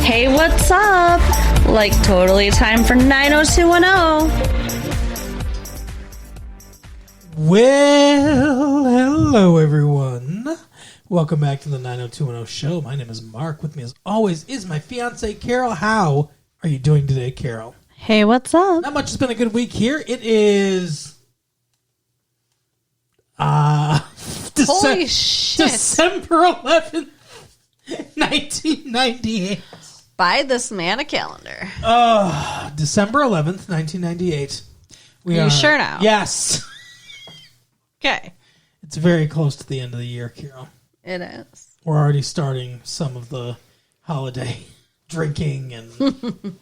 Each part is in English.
Hey, what's up? Like, totally time for 90210. Well, hello everyone. Welcome back to the 90210 show. My name is Mark. With me as always is my fiance Carol. How are you doing today, Carol? Hey, what's up? Not much. It's been a good week here. It is Holy shit. December 11th, 1998. Buy this man a calendar. December 11th, 1998. Are you sure now? Yes. Okay. It's very close to the end of the year, Carol. It is. We're already starting some of the holiday drinking and...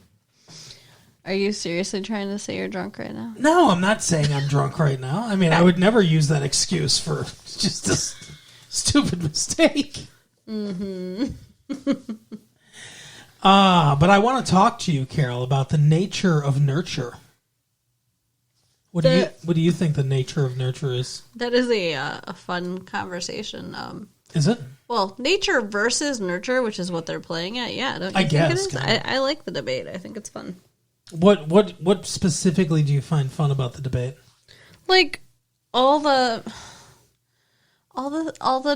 Are you seriously trying to say you're drunk right now? No, I'm not saying I'm drunk right now. I mean, I would never use that excuse for just a stupid mistake. Mm-hmm. But I want to talk to you, Carol, about the nature of nurture. What do you think the nature of nurture is? That is a fun conversation. Is it? Well, nature versus nurture, which is what they're playing at. Yeah, don't you I think guess, it is? kinda. I like the debate. I think it's fun. What specifically do you find fun about the debate? Like all the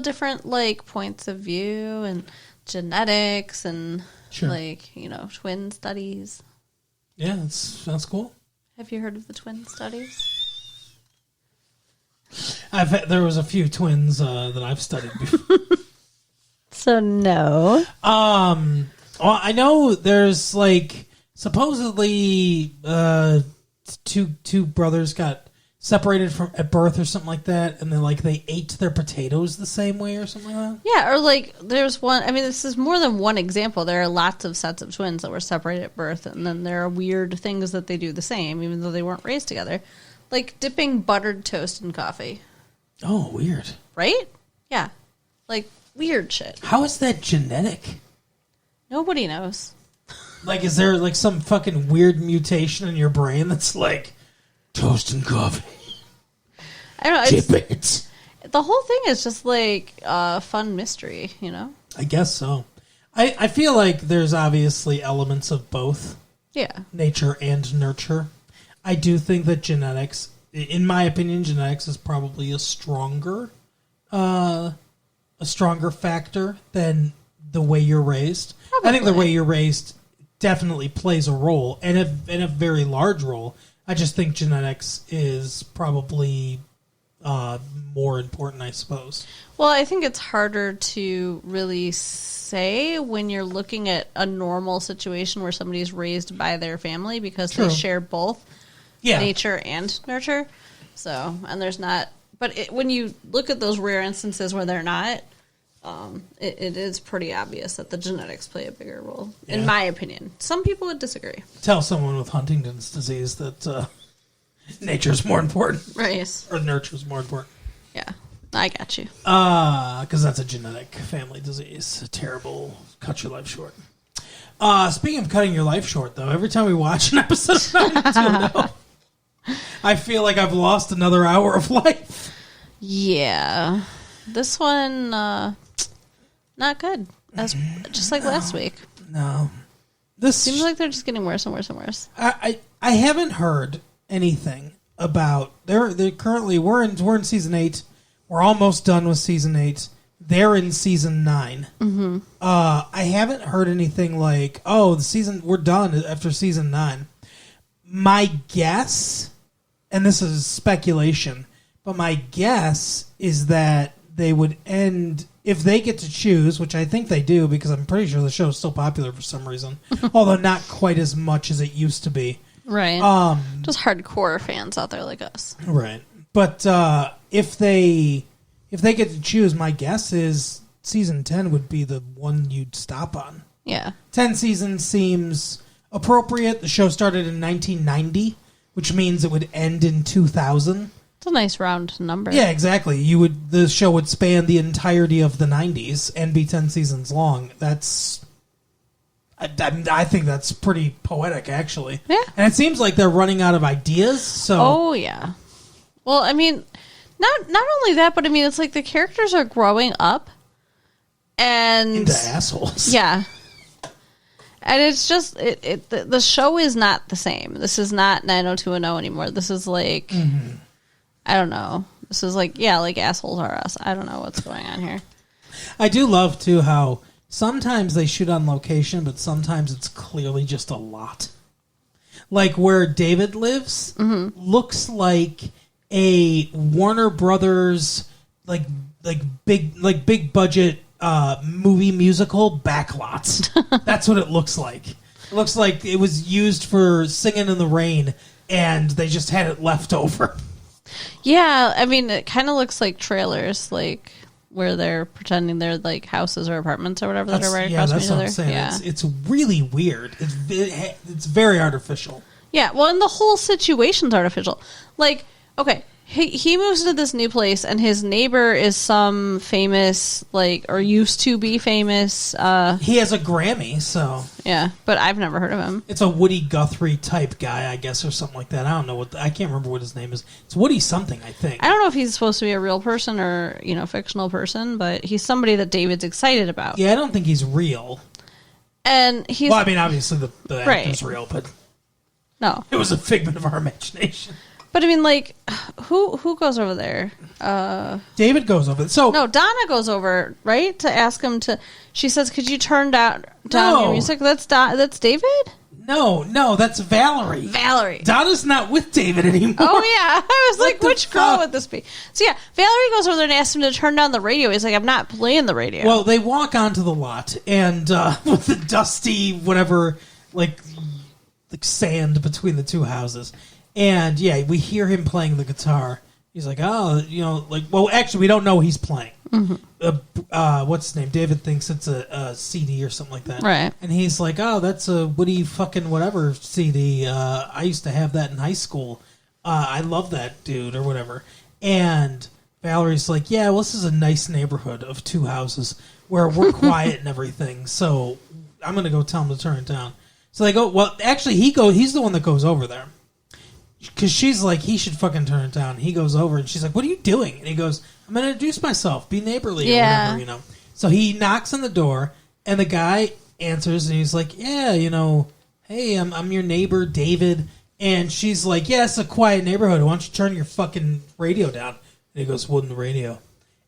different like points of view and genetics and Sure. like, twin studies. Yeah, that's cool. Have you heard of the twin studies? There was a few twins that I've studied before. So no. Well, I know there's like supposedly two brothers got separated from at birth or something like that, and then like they ate their potatoes the same way or something like that. Yeah, or like there's one. I mean, this is more than one example. There are lots of sets of twins that were separated at birth, and then there are weird things that they do the same, even though they weren't raised together, like dipping buttered toast in coffee. Oh, weird. Right? Yeah, like weird shit. How is that genetic? Nobody knows. Like, is there like some fucking weird mutation in your brain that's like toast and coffee? I don't know. Chip it. The whole thing is just like a fun mystery, I guess so. I feel like there's obviously elements of both Yeah. nature and nurture. I do think that genetics, in my opinion, genetics is probably a stronger factor than the way you're raised. Probably. I think the way you're raised definitely plays a role, and a very large role. I just think genetics is probably more important, I suppose. Well, I think it's harder to really say when you're looking at a normal situation where somebody's raised by their family because True. they share both Yeah. nature and nurture. So, and there's not, but when you look at those rare instances where they're not, it is pretty obvious that the genetics play a bigger role, in Yeah. my opinion. Some people would disagree. Tell someone with Huntington's disease that nature's more important, Right. or nurture's more important. Yeah. I got you. Because that's a genetic family disease. A terrible, cut your life short. Speaking of cutting your life short, though, every time we watch an episode of 90210, I feel like I've lost another hour of life. Yeah. This one, not good. Just like last week. No. This Seems like they're just getting worse and worse and worse. I haven't heard anything about they're currently we're in season 8. We're almost done with season 8. They're in season 9. Mm-hmm. I haven't heard anything like, we're done after season 9. My guess, and this is speculation, but my guess is that they would end, if they get to choose, which I think they do, because I'm pretty sure the show is still popular for some reason, although not quite as much as it used to be. Right. Just hardcore fans out there like us. Right. But if they get to choose, my guess is season 10 would be the one you'd stop on. Yeah. 10 seasons seems appropriate. The show started in 1990, which means it would end in 2000. It's a nice round number. Yeah, exactly. The show would span the entirety of the 90s and be 10 seasons long. I think that's pretty poetic, actually. Yeah. And it seems like they're running out of ideas. So Oh, yeah. Well, I mean, not only that, but I mean, it's like the characters are growing up. And into assholes. yeah. And it's just the show is not the same. This is not 90210 anymore. This is like I don't know. This is like like Assholes Are Us. I don't know what's going on here. I do love too how sometimes they shoot on location, but sometimes it's clearly just a lot. Like where David lives looks like a Warner Brothers like big budget movie musical backlots. That's what it looks like. It looks like it was used for Singing in the Rain, and they just had it left over. Yeah, I mean, it kind of looks like trailers, like where they're pretending they're like houses or apartments or whatever that are right across from each other. I'm saying. Yeah, it's really weird. It's very artificial. Yeah, well, and the whole situation's artificial. Like, okay, he moves to this new place, and his neighbor is some famous, like, or used to be famous. He has a Grammy, so yeah, but I've never heard of him. It's a Woody Guthrie type guy, I guess, or something like that. I don't know I can't remember what his name is. It's Woody something, I think. I don't know if he's supposed to be a real person or fictional person, but he's somebody that David's excited about. Yeah, I don't think he's real. And he's well, I mean, obviously the actor's real, but no, it was a figment of our imagination. But I mean, like, who goes over there? David goes over. So no, Donna goes over, right, to ask him to. She says, "Could you turn down your music?" That's David. No, that's Valerie. Valerie. Donna's not with David anymore. Oh yeah, I was like, which girl would this be? So yeah, Valerie goes over there and asks him to turn down the radio. He's like, "I'm not playing the radio." Well, they walk onto the lot and with the dusty whatever, like sand between the two houses. And, yeah, we hear him playing the guitar. He's like, well, actually, we don't know he's playing. Mm-hmm. What's his name? David thinks it's a CD or something like that. Right. And he's like, oh, that's a Woody fucking whatever CD. I used to have that in high school. I love that dude or whatever. And Valerie's like, yeah, well, this is a nice neighborhood of two houses where we're quiet and everything. So I'm going to go tell him to turn it down. So they go, well, actually, he's the one that goes over there. Because she's like, he should fucking turn it down. He goes over and she's like, what are you doing? And he goes, I'm going to introduce myself. Be neighborly or whatever, So he knocks on the door and the guy answers and he's like, yeah, hey, I'm your neighbor, David. And she's like, yeah, it's a quiet neighborhood. Why don't you turn your fucking radio down? And he goes, wooden radio.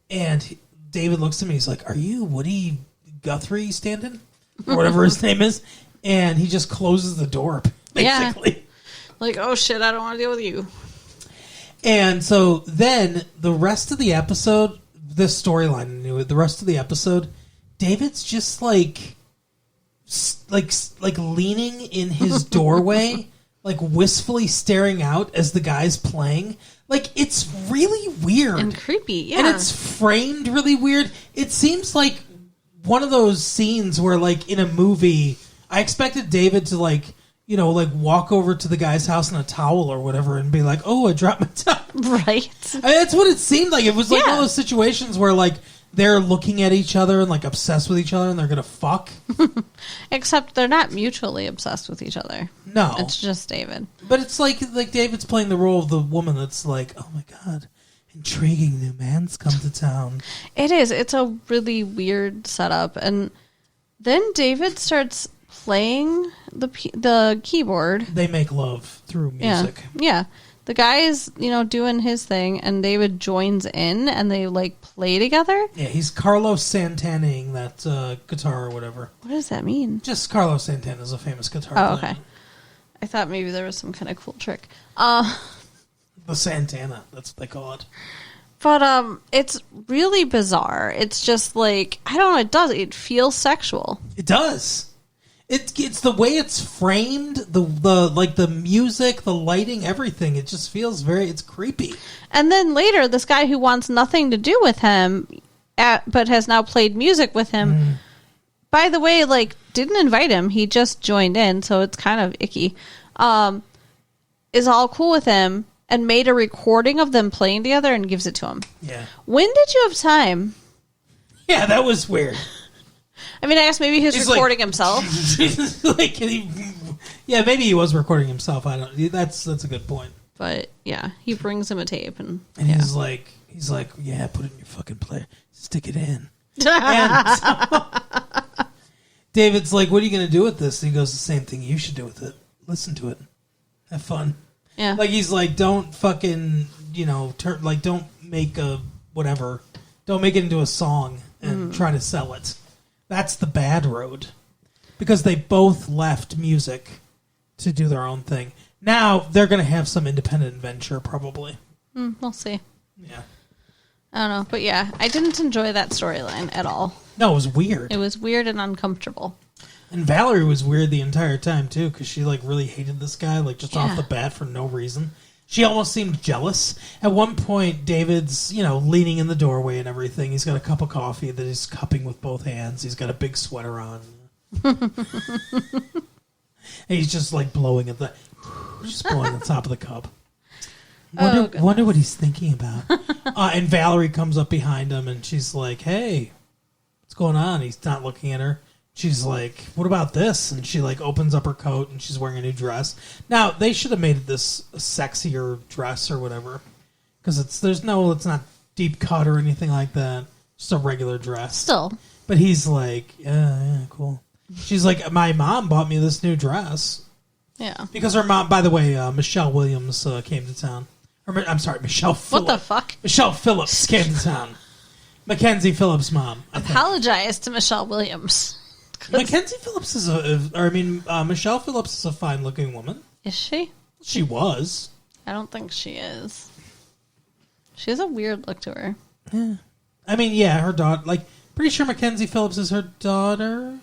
And David looks at me. He's like, are you Woody Guthrie Stanton? Or whatever his name is. And he just closes the door, basically. Yeah. Like, oh shit, I don't want to deal with you. And so then the rest of the episode, this storyline, the rest of the episode, David's just like leaning in his doorway, like wistfully staring out as the guy's playing. Like, it's really weird. And creepy, yeah. And it's framed really weird. It seems like one of those scenes where, like, in a movie, I expected David to, like, walk over to the guy's house in a towel or whatever and be like, oh, I dropped my towel. Right. I mean, that's what it seemed like. It was like one of those situations where, like, they're looking at each other and, like, obsessed with each other and they're going to fuck. Except they're not mutually obsessed with each other. No. It's just David. But it's like David's playing the role of the woman that's like, oh, my God, intriguing new man's come to town. It is. It's a really weird setup. And then David starts playing the keyboard. They make love through music. Yeah. The guy is, doing his thing, and David joins in, and they, like, play together. Yeah, he's Carlos Santanaing that guitar or whatever. What does that mean? Just Carlos Santana is a famous guitar player. Oh, okay. I thought maybe there was some kind of cool trick. The Santana, that's what they call it. But it's really bizarre. It's just like, I don't know, it feels sexual. It does. It's the way it's framed, the music, the lighting, everything. It just feels it's creepy. And then later, this guy who wants nothing to do with him, but has now played music with him, by the way, like, didn't invite him. He just joined in, so it's kind of icky. Is all cool with him and made a recording of them playing together and gives it to him. Yeah. When did you have time? Yeah, that was weird. I mean, I guess maybe he's recording himself. Yeah, maybe he was recording himself. I don't. That's a good point. But yeah, he brings him a tape and he's like, yeah, put it in your fucking player, stick it in. And so, David's like, what are you going to do with this? And he goes, the same thing you should do with it. Listen to it. Have fun. Yeah. Like, he's like, don't fucking, don't make a whatever. Don't make it into a song and try to sell it. That's the bad road. Because they both left music to do their own thing. Now, they're going to have some independent venture, probably. We'll see. Yeah. I don't know. But yeah, I didn't enjoy that storyline at all. No, it was weird. It was weird and uncomfortable. And Valerie was weird the entire time, too, because she, like, really hated this guy, like, just off the bat for no reason. She almost seemed jealous. At one point, David's, leaning in the doorway and everything. He's got a cup of coffee that he's cupping with both hands. He's got a big sweater on. And he's just, like, blowing at the top of the cup. Wonder what he's thinking about. And Valerie comes up behind him, and she's like, hey, what's going on? He's not looking at her. She's like, what about this? And she, like, opens up her coat, and she's wearing a new dress. Now, they should have made this a sexier dress or whatever. Because it's not deep cut or anything like that. Just a regular dress. Still. But he's like, yeah, cool. She's like, my mom bought me this new dress. Yeah. Because her mom, by the way, Michelle Williams came to town. I'm sorry, Michelle Phillips. What the fuck? Michelle Phillips came to town. Mackenzie Phillips' mom. Apologize to Michelle Williams. Mackenzie Phillips Michelle Phillips is a fine-looking woman. Is she? She was. I don't think she is. She has a weird look to her. Yeah. I mean, yeah, her daughter. Like, pretty sure Mackenzie Phillips is her daughter.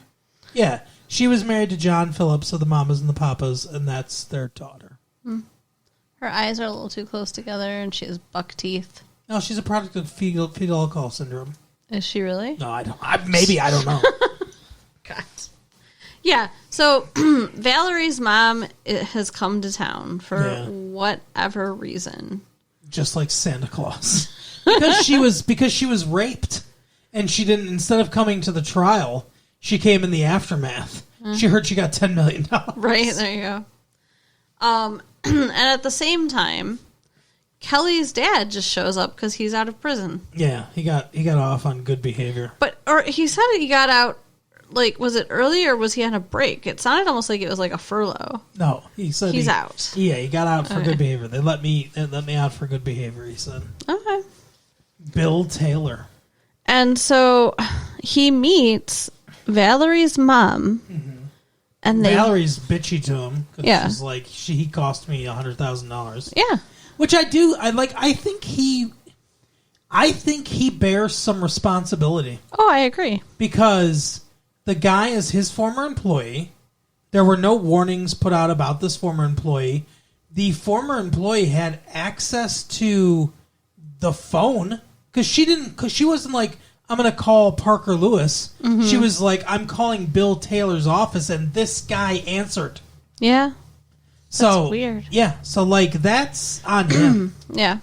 Yeah, she was married to John Phillips of the Mamas and the Papas, and that's their daughter. Her eyes are a little too close together, and she has buck teeth. No, she's a product of fetal alcohol syndrome. Is she really? No, I don't. Maybe I don't know. God. Yeah. So Valerie's mom has come to town for whatever reason. Just like Santa Claus, because she was raped, and she didn't. Instead of coming to the trial, she came in the aftermath. She heard she got $10 million. Right there, you go. And at the same time, Kelly's dad just shows up because he's out of prison. Yeah, he got off on good behavior. Or he said he got out. Like, was it early or was he on a break? It sounded almost like it was like a furlough. No, he said he's out. Yeah, he got out for good behavior. They let me out for good behavior. He said. Okay. Bill Taylor. And so he meets Valerie's mom, and Valerie's bitchy to him. Yeah, she's like he cost me $100,000. Yeah, which I do. I think he bears some responsibility. Oh, I agree. Because the guy is his former employee. There were no warnings put out about this former employee. The former employee had access to the phone because she wasn't like, I'm going to call Parker Lewis. She was like, I'm calling Bill Taylor's office, and this guy answered. Yeah. So that's weird. Yeah. So like that's on him. Yeah.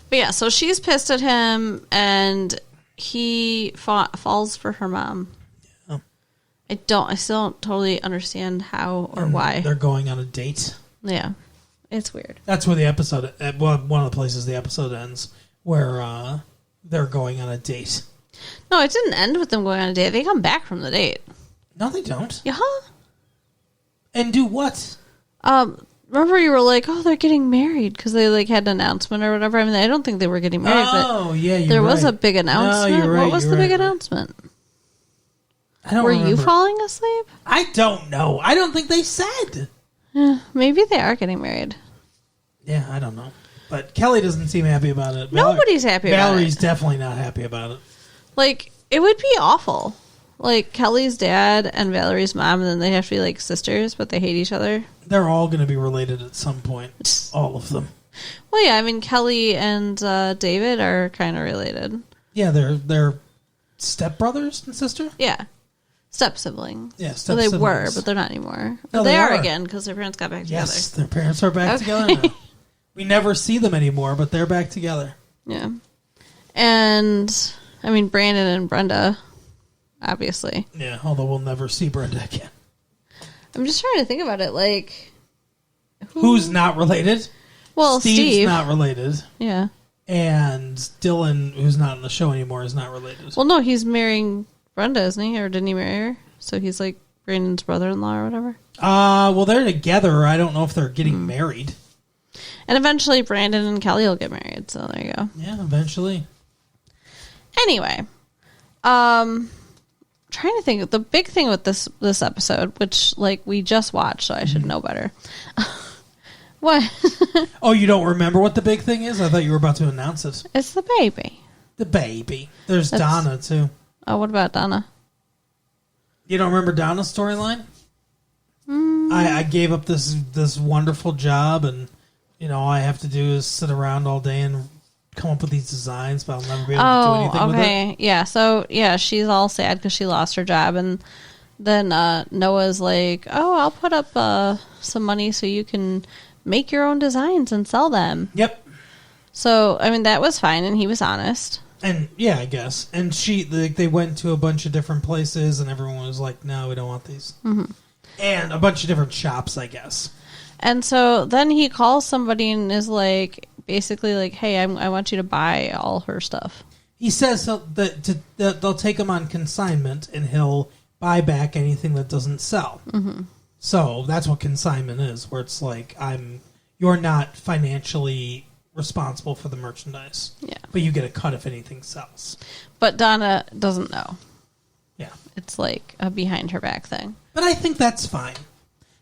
But yeah, so she's pissed at him, and he falls for her mom. Yeah. I still don't totally understand how or why. They're going on a date. Yeah. It's weird. That's where the episode, one of the places the episode ends, where they're going on a date. No, it didn't end with them going on a date. They come back from the date. No, they don't. Yeah. And do what? Remember you were like, oh, they're getting married because they like had an announcement or whatever. I mean, I don't think they were getting married. Oh, yeah, there was a big announcement. No, you're right, what was the big announcement? I don't remember. You falling asleep? I don't know. I don't think they said. Yeah, maybe they are getting married. Yeah, I don't know. But Kelly doesn't seem happy about it. Nobody's happy about it. Valerie's definitely not happy about it. Like, it would be awful. Like, Kelly's dad and Valerie's mom, and then they have to be, like, sisters, but they hate each other. They're all going to be related at some point. All of them. Well, yeah, I mean, Kelly and David are kind of related. Yeah, they're stepbrothers and sister? Yeah. Step-siblings. Yeah, step-siblings. Well, they were, but they're not anymore. No, they are again, because their parents got back together. Yes, their parents are back together now. We never see them anymore, but they're back together. Yeah. And, I mean, Brandon and Brenda, obviously. Yeah, although we'll never see Brenda again. I'm just trying to think about it, like... Who's not related? Well, Steve's not related. Yeah. And Dylan, who's not on the show anymore, is not related. Well, no, he's marrying Brenda, isn't he? Or didn't he marry her? So he's like Brandon's brother-in-law or whatever. Well, they're together. I don't know if they're getting married. And eventually Brandon and Kelly will get married. So there you go. Yeah, eventually. Anyway, trying to think. The big thing with this episode, which like we just watched, so I should know better. What? Oh, you don't remember what the big thing is? I thought you were about to announce it. It's the baby. The baby. There's That's- Donna, too. Oh, what about Donna? You don't remember Donna's storyline? I gave up this wonderful job, and, I have to do is sit around all day and come up with these designs, but I'll never be able to do anything with it. Okay. Yeah. So, yeah, she's all sad because she lost her job. And then Noah's like, oh, I'll put up some money so you can make your own designs and sell them. Yep. So, I mean, that was fine, and he was honest. And, yeah, I guess. And they went to a bunch of different places, and everyone was like, no, we don't want these. Mm-hmm. And a bunch of different shops, I guess. And so then he calls somebody and is like, basically like, hey, I want you to buy all her stuff. He says that they'll take him on consignment, and he'll buy back anything that doesn't sell. Mm-hmm. So that's what consignment is, where it's like you're not financially responsible for the merchandise. Yeah. But you get a cut if anything sells. But Donna doesn't know. Yeah. It's like a behind her back thing. But I think that's fine.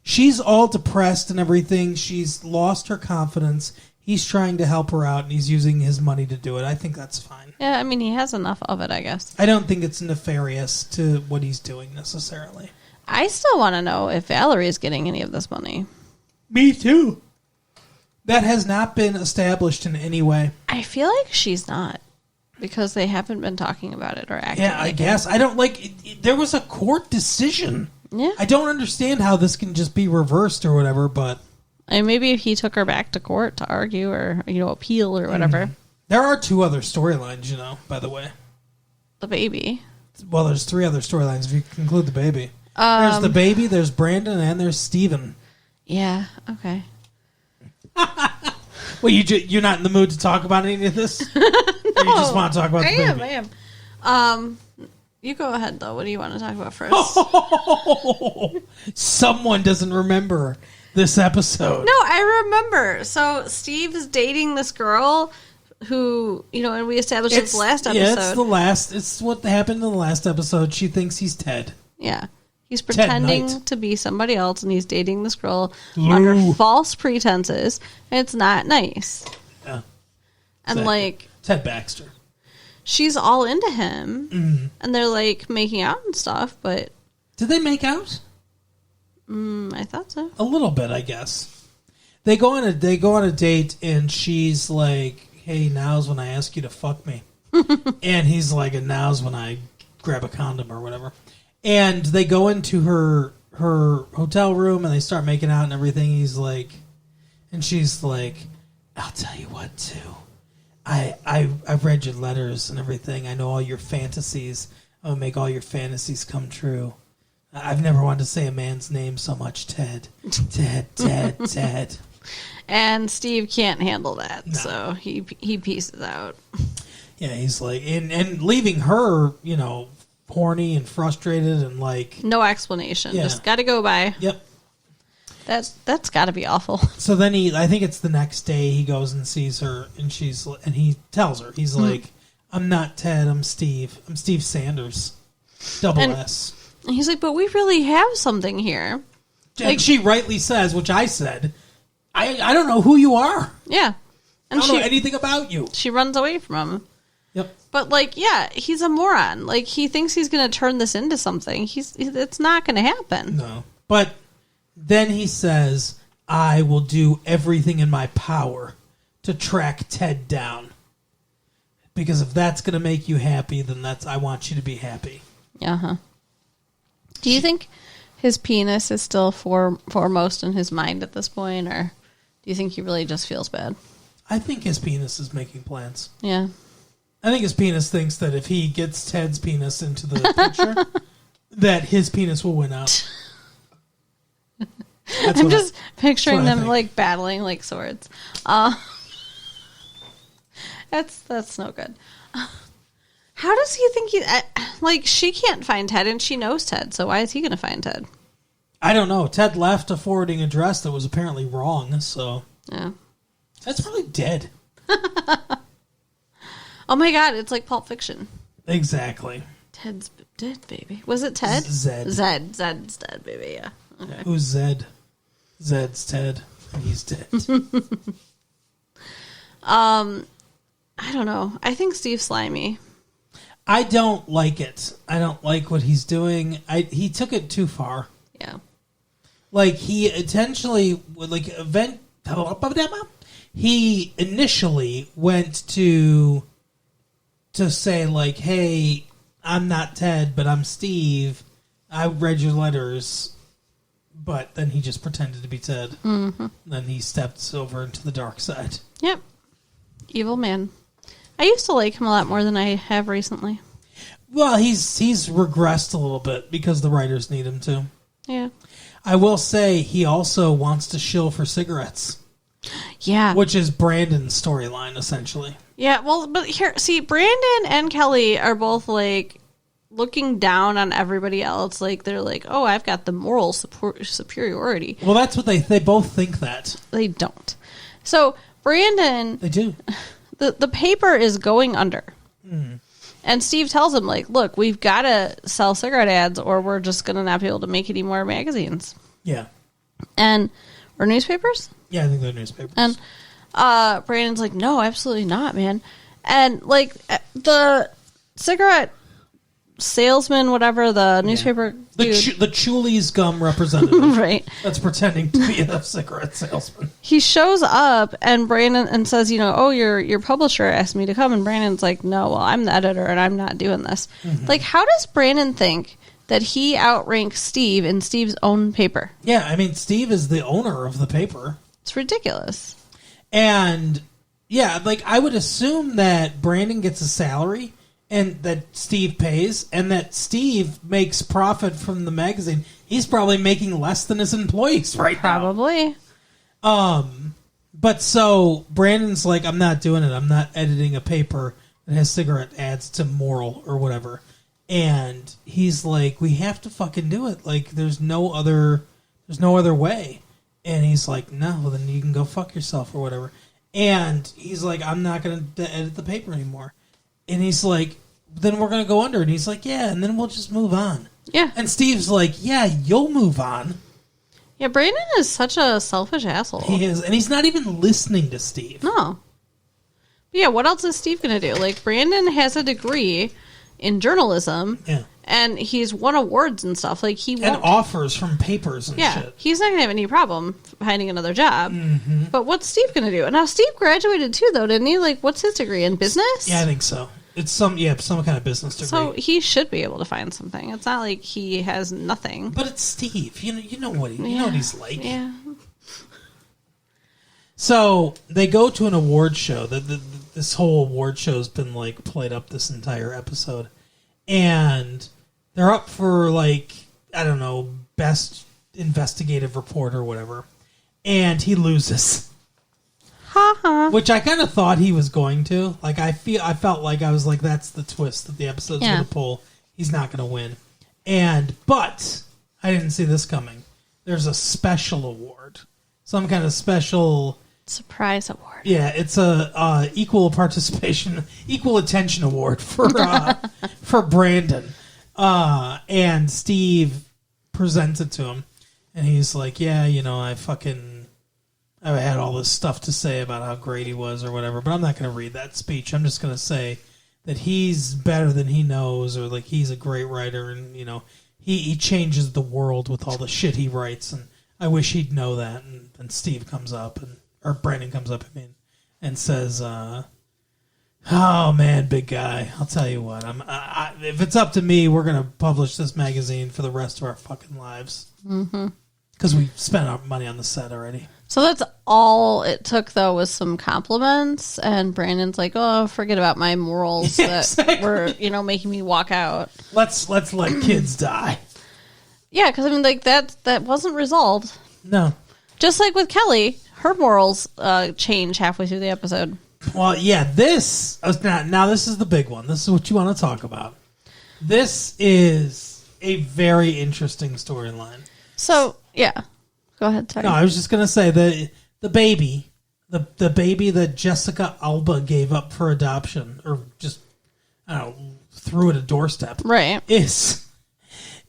She's all depressed and everything. She's lost her confidence. He's trying to help her out, and he's using his money to do it. I think that's fine. Yeah, I mean, he has enough of it, I guess. I don't think it's nefarious to what he's doing necessarily. I still want to know if Valerie is getting any of this money. Me too. That has not been established in any way. I feel like she's not, because they haven't been talking about it or acting. Yeah, I guess. I don't like it. There was a court decision. Yeah. I don't understand how this can just be reversed or whatever, but And maybe if he took her back to court to argue or, appeal or whatever. there are 2 other storylines, by the way. The baby. Well, there's 3 other storylines if you include the baby. There's the baby, there's Brandon, and there's Steven. Yeah, okay. Well, you're not in the mood to talk about any of this? No, or you just want to talk about the baby? I am. You go ahead, though. What do you want to talk about first? Someone doesn't remember this episode. No, I remember. So Steve is dating this girl who, and we established it's last episode. Yeah, it's what happened in the last episode. She thinks he's Ted. Yeah. He's pretending Knight. to be somebody else, and he's dating this girl under false pretenses, and it's not nice. Yeah. And, exactly. Ted Baxter. She's all into him, and they're, making out and stuff, but... Did they make out? I thought so. A little bit, I guess. They go on a date, and she's like, hey, now's when I ask you to fuck me. And he's like, and now's when I grab a condom or whatever. And they go into her hotel room, and they start making out and everything. He's like, and she's like, I'll tell you what, too. I've read your letters and everything. I know all your fantasies. I'll make all your fantasies come true. I've never wanted to say a man's name so much, Ted. Ted. And Steve can't handle that, No. so he pieces out. Yeah, he's like, and leaving her, horny and frustrated and No explanation. Yeah. Just got to go by. Yep. That's got to be awful. So then I think it's the next day, he goes and sees her, and and he tells her, he's like, I'm not Ted, I'm Steve. I'm Steve Sanders. Double S. And he's like, but we really have something here. And she rightly says, which I said, I don't know who you are. Yeah. And I don't know anything about you. She runs away from him. Yep. But he's a moron. He thinks he's going to turn this into something. It's not going to happen. No. But then he says, I will do everything in my power to track Ted down. Because if that's going to make you happy, then I want you to be happy. Uh-huh. Do you think his penis is still foremost in his mind at this point, or do you think he really just feels bad? I think his penis is making plans. Yeah. I think his penis thinks that if he gets Ted's penis into the picture, that his penis will win out. I'm just picturing them think. battling like swords. That's no good. How does he think like, she can't find Ted, and she knows Ted, so why is he going to find Ted? I don't know. Ted left a forwarding address that was apparently wrong, so... Yeah. Ted's probably dead. Oh my god, it's like Pulp Fiction. Exactly. Ted's dead, baby. Was it Ted? Zed. Zed's dead, baby, yeah. Okay. Who's Zed? Zed's Ted, and he's dead. I don't know. I think Steve's slimy. I don't like it. I don't like what he's doing. He took it too far. Yeah. Like, he intentionally, like, he initially went to say, like, hey, I'm not Ted, but I'm Steve. I read your letters. But then he just pretended to be Ted. Mm-hmm. Then he stepped over into the dark side. Yep. Evil man. I used to like him a lot more than I have recently. Well, he's regressed a little bit because the writers need him to. Yeah. I will say he also wants to shill for cigarettes. Yeah. Which is Brandon's storyline, essentially. Yeah, well, but here, see, Brandon and Kelly are both, like, looking down on everybody else. Like, they're like, oh, I've got the moral superiority. Well, that's what they both think that. They don't. So, Brandon... They do. The paper is going under. Mm. And Steve tells him, like, look, we've got to sell cigarette ads or we're just going to not be able to make any more magazines. Yeah. Or newspapers? Yeah, I think they're newspapers. And Brandon's like, no, absolutely not, man. And, like, the cigarette salesman, whatever, the newspaper dude. The Chulies gum representative. Right. That's pretending to be a cigarette salesman. He shows up and Brandon says, oh, your publisher asked me to come. And Brandon's like, no, well, I'm the editor and I'm not doing this. Mm-hmm. Like, how does Brandon think that he outranks Steve in Steve's own paper? Yeah, I mean, Steve is the owner of the paper. It's ridiculous. And, yeah, like, I would assume that Brandon gets a salary and that Steve pays, and that Steve makes profit from the magazine. He's probably making less than his employees right now. Probably. But so Brandon's like, I'm not doing it. I'm not editing a paper that has cigarette ads to Moral or whatever. And he's like, we have to fucking do it. Like, there's no other way. And he's like, no, well, then you can go fuck yourself or whatever. And he's like, I'm not going to edit the paper anymore. And he's like, then we're going to go under. And he's like, yeah, and then we'll just move on. Yeah. And Steve's like, yeah, you'll move on. Yeah, Brandon is such a selfish asshole. He is. And he's not even listening to Steve. No. But yeah, what else is Steve going to do? Like, Brandon has a degree in journalism. Yeah. And he's won awards and stuff. Like, he won't... And offers from papers and shit. He's not going to have any problem finding another job. Mm-hmm. But what's Steve going to do? And now Steve graduated too, though, didn't he? Like, what's his degree? In business? Yeah, I think so. It's some kind of business degree. So he should be able to find something. It's not like he has nothing. But it's Steve. You know what he's like. Yeah. So they go to an award show. This whole award show has been like played up this entire episode, and they're up for, like, I don't know, best investigative report or whatever, and he loses. Which I kind of thought he was going to. Like, I felt like I was like, that's the twist that the episode's going to pull. He's not going to win. But I didn't see this coming. There's a special award, some kind of special surprise award. Yeah, it's a equal attention award for Brandon. And Steve presents it to him, and he's like, yeah, I had all this stuff to say about how great he was or whatever, but I'm not going to read that speech. I'm just going to say that he's better than he knows, or like he's a great writer, and he changes the world with all the shit he writes, and I wish he'd know that. And Steve comes up, or Brandon comes up, and says, "Oh man, big guy, I'll tell you what. If it's up to me, we're going to publish this magazine for the rest of our fucking lives." Mm-hmm. Because we spent our money on the set already. So that's all it took, though, was some compliments. And Brandon's like, oh, forget about my morals that were, making me walk out. Let's let kids die. Yeah, because, like, that wasn't resolved. No. Just like with Kelly, her morals change halfway through the episode. Well, yeah, this now this is the big one. This is what you want to talk about. This is a very interesting storyline. So, yeah. Go ahead, sorry. No, I was just going to say the baby, the baby that Jessica Alba gave up for adoption, or just, I don't know, threw at a doorstep. Right. Is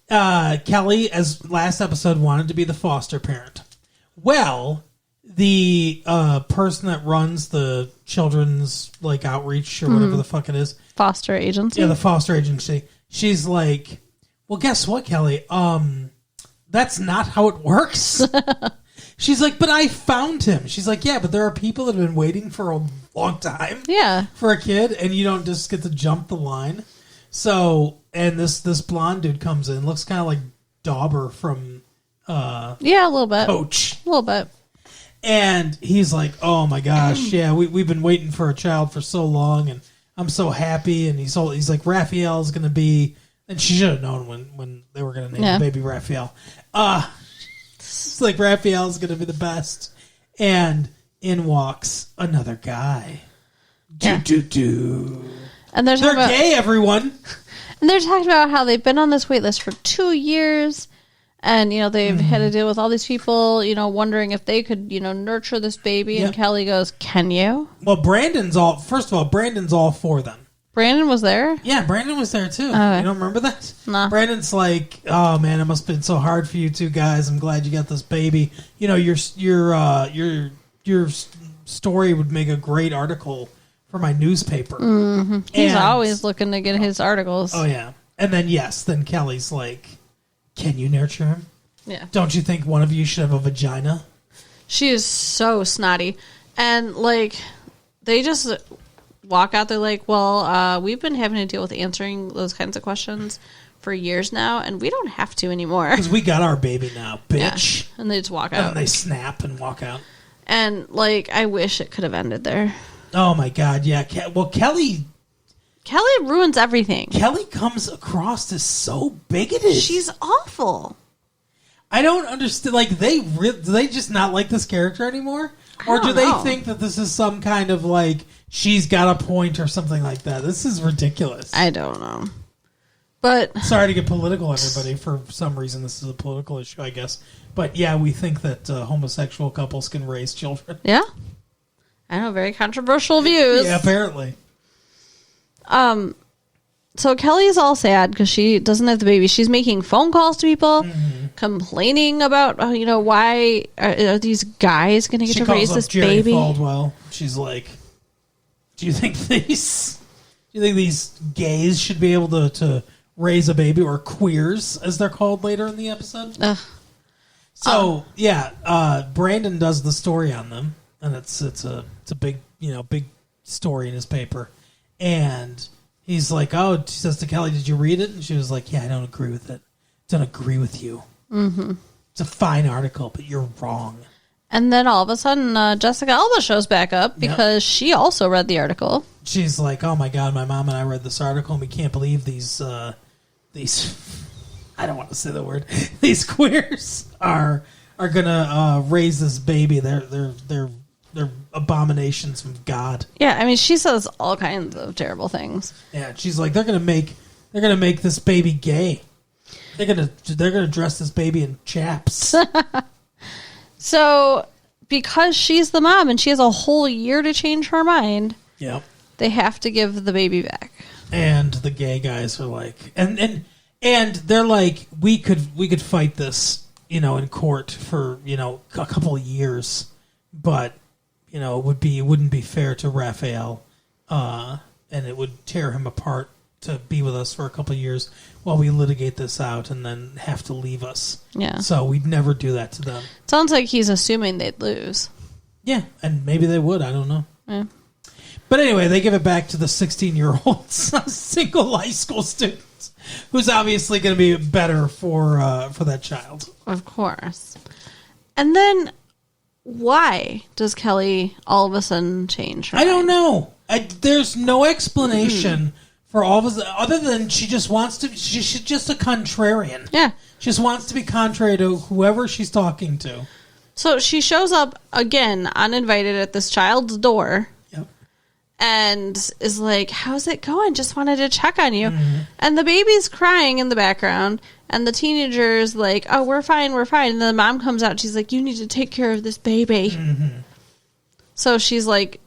Kelly, as last episode, wanted to be the foster parent. Well, the person that runs the children's outreach or whatever the fuck it is, Foster agency. yeah, the foster agency. She's like, well, guess what, Kelly? That's not how it works. She's like, but I found him. She's like, yeah, but there are people that have been waiting for a long time. Yeah. For a kid, and you don't just get to jump the line. So, and this blonde dude comes in, looks kind of like Dauber from Yeah, a little bit. Coach. A little bit. And he's like, oh my gosh, yeah, we've been waiting for a child for so long, and I'm so happy. And he's like, Raphael's going to be, and she should have known when they were going to name the baby Raphael. It's like, Raphael's going to be the best. And in walks another guy. Yeah. And They're gay, everyone. And they're talking about how they've been on this wait list for 2 years. And, they've had to deal with all these people, wondering if they could, nurture this baby. Yep. And Kelly goes, can you? Well, Brandon's all for them. Brandon was there? Yeah, Brandon was there too. Okay. You don't remember that? No. Brandon's like, oh man, it must have been so hard for you two guys. I'm glad you got this baby. Your story would make a great article for my newspaper. Mm-hmm. He's always looking to get his articles. Oh yeah. And then Kelly's like, can you nurture him? Yeah. Don't you think one of you should have a vagina? She is so snotty. And, they just walk out there like, well, we've been having to deal with answering those kinds of questions for years now, and we don't have to anymore. Because we got our baby now, bitch. Yeah. And they just walk And out. then they snap and walk out. And, I wish it could have ended there. Oh, my God, yeah. Kelly ruins everything. Kelly comes across as so bigoted. She's awful. I don't understand. Do they just not like this character anymore? Or do they think that this is some kind of she's got a point or something like that? This is ridiculous. I don't know. But sorry to get political, everybody. For some reason, this is a political issue, I guess. But yeah, we think that homosexual couples can raise children. Yeah. I know, very controversial views. Yeah, apparently. So Kelly's all sad because she doesn't have the baby. She's making phone calls to people, complaining about, why are these guys going to get to raise this Jerry baby? Falwell. She's like, do you think these gays should be able to raise a baby, or queers as they're called later in the episode? So Brandon does the story on them, and it's a big big story in his paper, and he's like, oh, she says to Kelly, did you read it? And she was like, yeah, I don't agree with it. Don't agree with you. Mm-hmm. It's a fine article, but you're wrong. And then all of a sudden, Jessica Alba shows back up because she also read the article. She's like, oh my God, my mom and I read this article, and we can't believe these I don't want to say the word, these queers are gonna raise this baby. They're abominations from God. Yeah, I mean, she says all kinds of terrible things. Yeah, she's like, they're gonna make this baby gay. They're gonna dress this baby in chaps. So, because she's the mom and she has a whole year to change her mind, Yep. they have to give the baby back. And the gay guys are like, and they're like, we could fight this, in court for a couple of years, but it wouldn't be fair to Raphael, and it would tear him apart to be with us for a couple of years while we litigate this out and then have to leave us. Yeah. So we'd never do that to them. Sounds like he's assuming they'd lose. Yeah, and maybe they would. I don't know. Yeah. But anyway, they give it back to the 16-year-old single high school student who's obviously going to be better for that child. Of course. And then why does Kelly all of a sudden change her I don't mind? know. There's no explanation for all of us other than she's just a contrarian. Yeah. She just wants to be contrary to whoever she's talking to. So she shows up again uninvited at this child's door. Yep. and is like, how's it going? Just wanted to check on you. And the baby's crying in the background, and the teenager's like, oh, we're fine. And then the mom comes out, and she's like, you need to take care of this baby. So she's like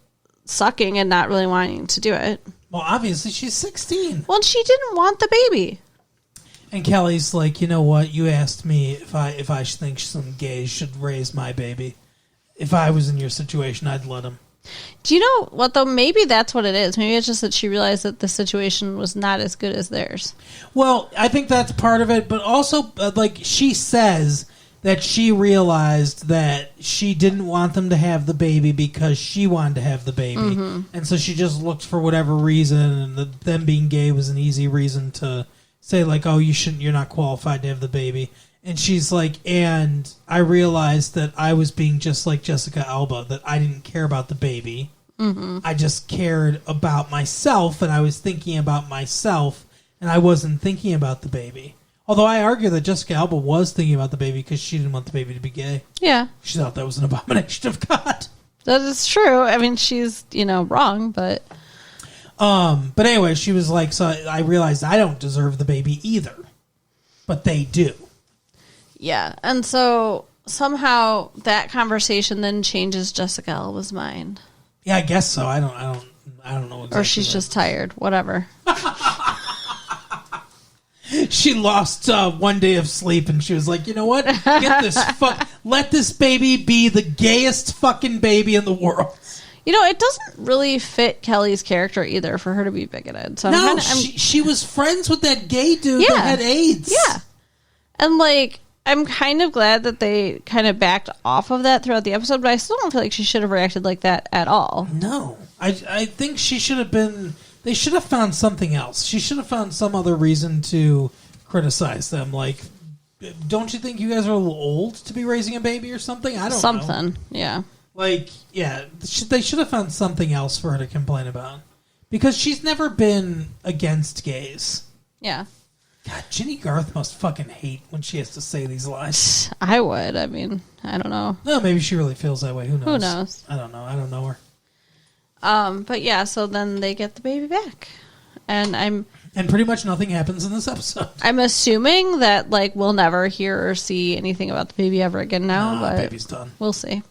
sucking and not really wanting to do it. Well, obviously she's 16. Well, she didn't want the baby. And Kelly's like, you know what? You asked me if I think some gays should raise my baby. If I was in your situation, I'd let him. Do you know what, though? Maybe that's what it is. Maybe it's just that she realized that the situation was not as good as theirs. Well, I think that's part of it, but also, like, she says that she realized that she didn't want them to have the baby because she wanted to have the baby. And so she just looked for whatever reason, and them being gay was an easy reason to say, like, oh, you're not qualified to have the baby. And she's like, and I realized that I was being just like Jessica Alba, that I didn't care about the baby. I just cared about myself, and I was thinking about myself, and I wasn't thinking about the baby. Although I argue that Jessica Alba was thinking about the baby because she didn't want the baby to be gay. Yeah. She thought that was an abomination of God. That is true. I mean, she's, wrong, but... But anyway, she was like, so I realized I don't deserve the baby either. But they do. Yeah, and so somehow that conversation then changes Jessica Alba's mind. Yeah, I guess so. I don't know exactly. Or she's just tired. Whatever. She lost 1 day of sleep, and she was like, you know what? Get this let this baby be the gayest fucking baby in the world. It doesn't really fit Kelly's character either for her to be bigoted. So she was friends with that gay dude that had AIDS. Yeah. And, I'm kind of glad that they kind of backed off of that throughout the episode, but I still don't feel like she should have reacted like that at all. No. I think she should have been... They should have found something else. She should have found some other reason to criticize them. Like, don't you think you guys are a little old to be raising a baby or something? I don't know. Something, yeah. Like, yeah, they should have found something else for her to complain about. Because she's never been against gays. Yeah. God, Jenny Garth must fucking hate when she has to say these lines. I would. I mean, I don't know. No, maybe she really feels that way. Who knows? Who knows? I don't know. I don't know her. But yeah, so then they get the baby back. And pretty much nothing happens in this episode. I'm assuming that, we'll never hear or see anything about the baby ever again now. But baby's done. We'll see.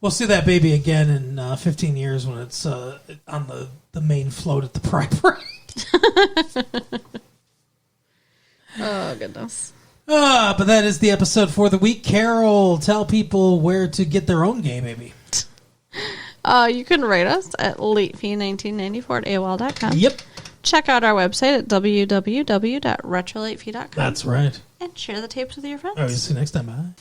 We'll see that baby again in 15 years when it's on the main float at the Pride Parade. Oh, goodness. But that is the episode for the week. Carol, tell people where to get their own gay baby. You can rate us at latefee1994 at AOL.com. Yep. Check out our website at www.retrolatefee.com. That's right. And share the tapes with your friends. All right, see you next time. Bye.